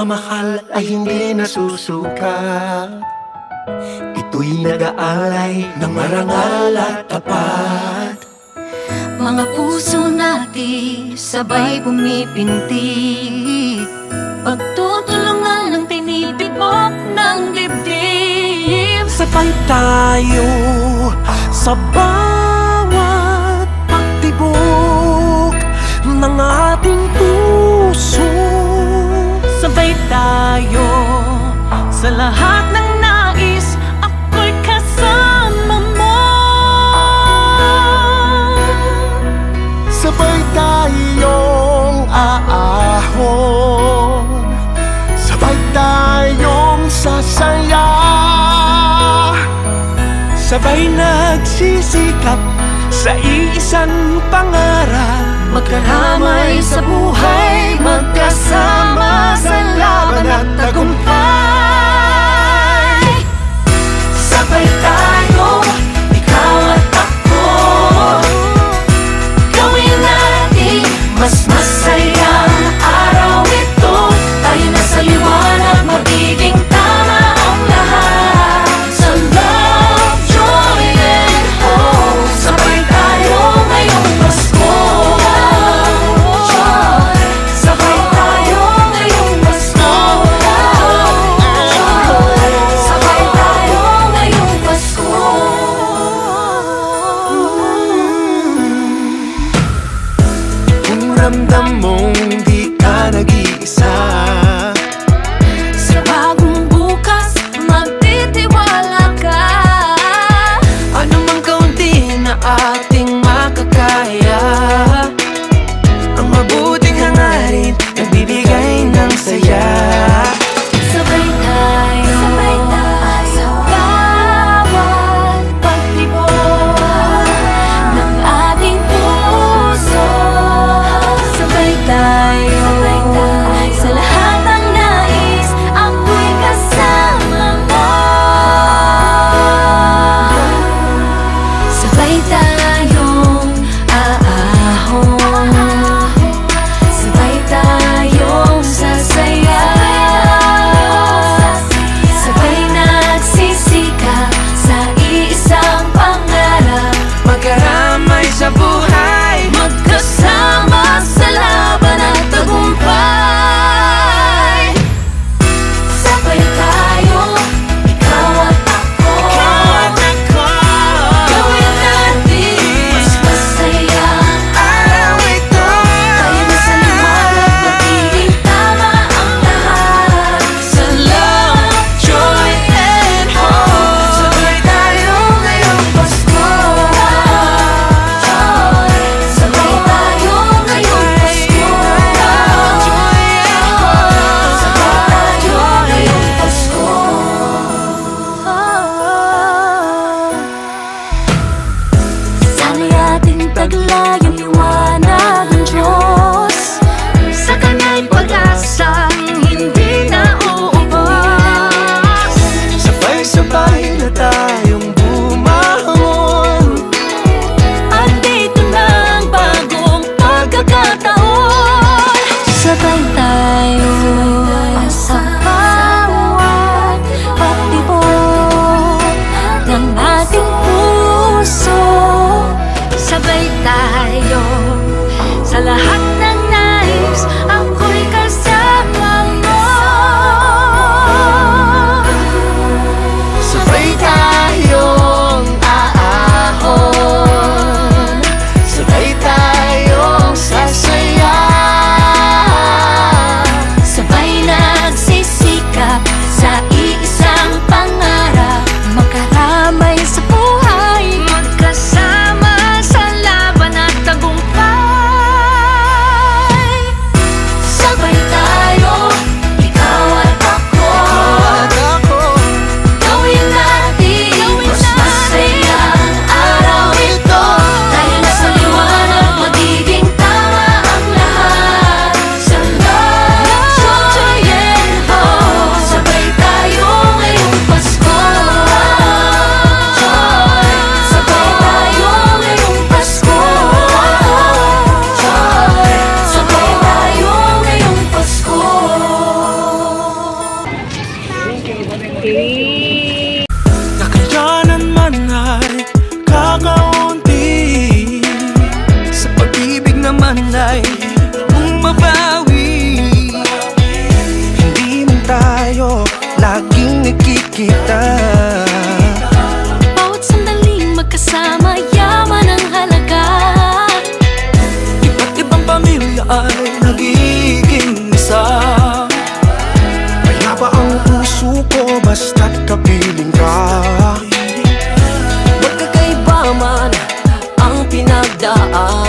pagmamahal ay hindi nasusuka. Ito'y nag-aalay ng marangal at tapat. Mga puso natin sabay pumipintig, pagtutulungan ng tinitibok ng dibdib. Sabay tayo sa bawat pagtibok ng ating puso. Sabay tayo sa lahat ng nais, ako'y kasama mo. Sabay tayong aahon, sabay tayong sasaya, sabay nagsisikap sa iisang pangarap. Magkaramay sa buhay, magkasama sa laban at tagumpay. Sabay tayo, ikaw at ako, gawin natin mas masayang araw ito. Tayo na sa liwanag, magiging tama ang lahat. Sa love, joy, and hope, sabay tayo ngayong Pasko. Sabay tayo ngayong Pasko. Sabay tayo ngayong Pasko. Kung ramdam mong di ka nag-iisa, Sa bagong bukas, magtitiwala ka. anumang kaunti na ating makakaya, ang mabuting hangarin nagbibigay ng saya. Sabay tayo sa bawat pagtibok ng ating puso. Sabay tayo sa lahat ng nais, ako'y kasama mo. Sabay tayong aahon, sabay tayong sasaya, sabay nagsisikap sa iisang pangarap. Magkaramay sa buhay, Magkasama sa laban at tagumpay. Sabay tayo, ikaw at ako, gawin natin mas masayang araw ito. tayo na sa liwanag, magiging tama ang lahat. Sa love, joy, and hope, sabay tayo ngayong Pasko. Sabay tayo ngayong Pasko. Sabay tayo ngayong Pasko. Sana'y ating taglay ang liwanag ng Diyos. Sa Kanya'y pag-asang hindi na uubos. Sabay-sabay na tayong bumangon, Andito na ang bagong pagkakataon. Sabay tayo sa bawat pagtibok ng ating puso. Sabay tayo sa lahat ng nais, ako'y kasama mo. sabay tayong aahon, sabay tayong sasaya, Sabay nagsisikap sa iisang pangarap. Magkaramay sa buhay, magkasama sa laban at tagumpay. ang